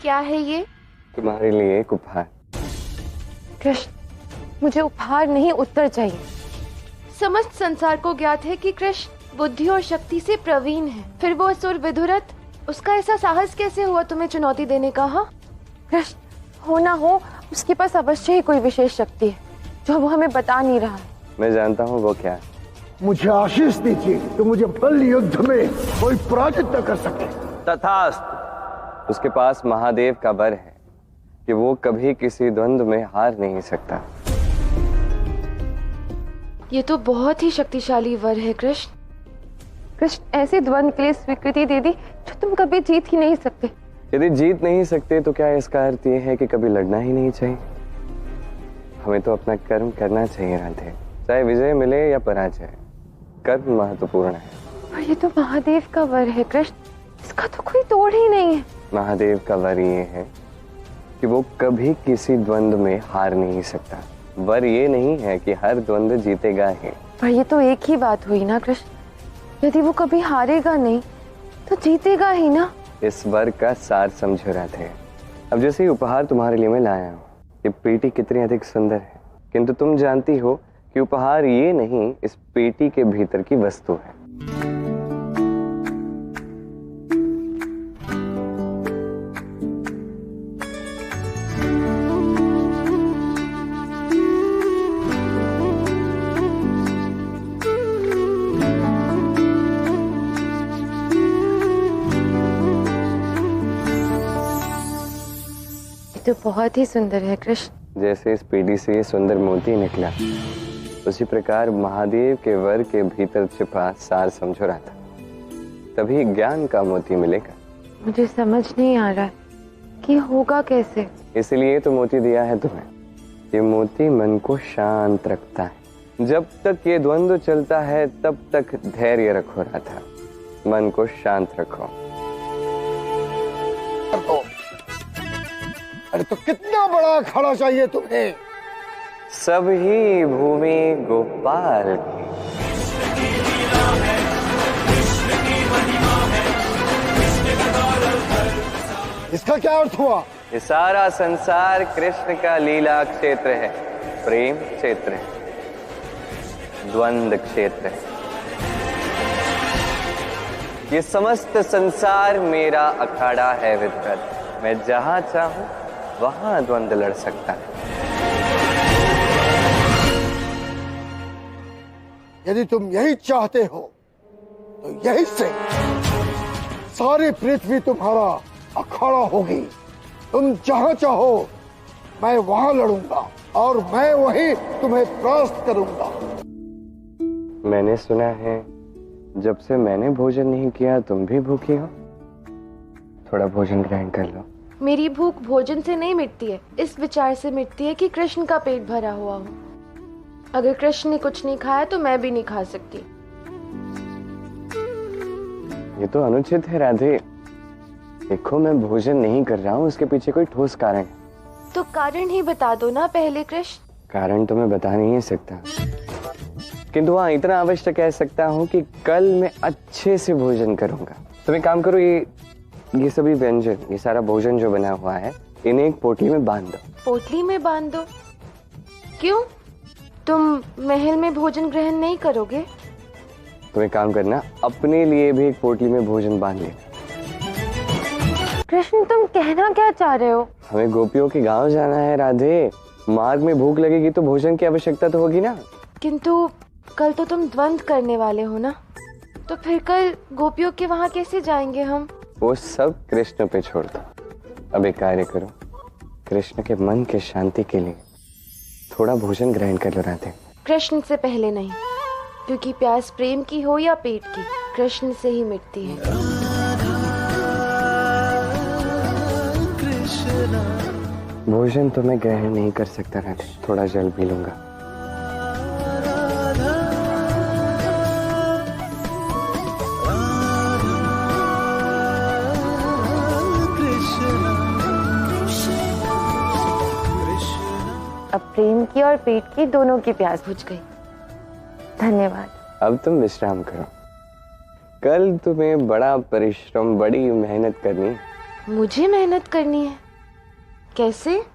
क्या है ये? तुम्हारे लिए एक उपहार। कृष्ण, मुझे उपहार नहीं, उत्तर चाहिए। समस्त संसार को ज्ञात है कि कृष्ण बुद्धि और शक्ति से प्रवीण है, फिर वो असुर विधुरथ, उसका ऐसा साहस कैसे हुआ तुम्हें चुनौती देने का? हाँ कृष्ण, हो ना हो उसके पास अवश्य ही कोई विशेष शक्ति है जो वो हमें बता नहीं रहा। मैं जानता हूँ वो क्या है। मुझे आशीष दीजिए तो मुझे बल युद्ध में कोई पराजित न कर सके। तथास्तु। उसके पास महादेव का वर है कि वो कभी किसी द्वंद्व में हार नहीं सकता। ये तो बहुत ही शक्तिशाली वर है कृष्ण। कृष्ण, ऐसे द्वंद्व के लिए स्वीकृति दे दी जो तुम कभी जीत ही नहीं सकते। यदि जीत नहीं सकते तो क्या इसका अर्थ ये है कि कभी लड़ना ही नहीं चाहिए? हमें तो अपना कर्म करना चाहिए राधे, चाहे विजय मिले या पराजय, कर्म महत्वपूर्ण है। पर ये तो महादेव का वर है कृष्ण, इसका तो कोई तोड़ ही नहीं है। महादेव का वर ये है कि वो कभी किसी द्वंद्व में हार नहीं सकता। वर ये नहीं है कि हर द्वंद्व जीतेगा ही। पर ये तो एक ही बात हुई ना कृष्ण, यदि वो कभी हारेगा नहीं तो जीतेगा ही ना। इस वर का सार समझो राधे। अब जैसे ही उपहार तुम्हारे लिए मैं लाया हूँ, ये पेटी कितनी अधिक सुंदर है, किंतु तुम जानती हो कि उपहार ये नहीं, इस पेटी के भीतर की वस्तु है। तो बहुत ही सुंदर है कृष्ण। जैसे इस पेटी से ये सुंदर मोती निकला, उसी प्रकार महादेव के वर के भीतर छिपा सार समझो रहा था, तभी ज्ञान का मोती मिलेगा। मुझे समझ नहीं आ रहा कि होगा कैसे। इसलिए तो मोती दिया है तुम्हें। ये मोती मन को शांत रखता है। जब तक ये द्वंद्व चलता है तब तक धैर्य रखो रहा था, मन को शांत रखो। अरे तो कितना बड़ा अखाड़ा चाहिए तुम्हें? सब ही भूमि गोपाल की। इसका क्या अर्थ हुआ? ये सारा संसार कृष्ण का लीला क्षेत्र है, प्रेम क्षेत्र है, द्वंद्व क्षेत्र है। ये समस्त संसार मेरा अखाड़ा है विधुरथ। मैं जहां चाहूं वहां द्वंद्व लड़ सकता है। यदि तुम यही चाहते हो तो यही से सारी पृथ्वी तुम्हारा अखाड़ा होगी। तुम जहां चाहो मैं वहां लड़ूंगा और मैं वही तुम्हें परास्त करूंगा। मैंने सुना है जब से मैंने भोजन नहीं किया तुम भी भूखी हो। थोड़ा भोजन ग्रहण कर लो। मेरी भूख भोजन से नहीं मिटती है, इस विचार से मिटती है कि कृष्ण का पेट भरा हुआ हो। अगर कृष्ण ने कुछ नहीं खाया तो मैं भी नहीं खा सकती। ये तो अनुचित है राधे। देखो मैं भोजन नहीं कर रहा हूँ, उसके पीछे कोई ठोस कारण है। तो कारण ही बता दो ना पहले कृष्ण। कारण तो मैं बता नहीं सकता, किंतु हाँ इतना अवश्य कह सकता हूँ कि कल मैं अच्छे से भोजन करूंगा। तुम एक काम करो, ये सभी व्यंजन, ये सारा भोजन जो बना हुआ है, इन्हें एक पोटली में बांध दो। पोटली में बांध दो? क्यों, तुम महल में भोजन ग्रहण नहीं करोगे? तुम एक काम करना, अपने लिए भी एक पोटली में भोजन बांध लेना। कृष्ण, तुम कहना क्या चाह रहे हो? हमें गोपियों के गांव जाना है राधे। मार्ग में भूख लगेगी तो भोजन की आवश्यकता तो होगी ना। किंतु कल तो तुम द्वंद्व करने वाले हो ना, तो फिर कल गोपियों के वहां कैसे जाएंगे हम? वो सब कृष्ण पे छोड़ दो। अब एक कार्य करो, कृष्ण के मन के शांति के लिए थोड़ा भोजन ग्रहण कर लो राधे। कृष्ण से पहले नहीं, क्योंकि प्यास प्रेम की हो या पेट की, कृष्ण से ही मिटती है। भोजन तो मैं ग्रहण नहीं कर सकता राधे, थोड़ा जल पी लूंगा। अब प्रेम की और पेट की दोनों की प्यास बुझ गई। धन्यवाद। अब तुम विश्राम करो। कल तुम्हें बड़ा परिश्रम, बड़ी मेहनत करनी, मुझे मेहनत करनी है? कैसे?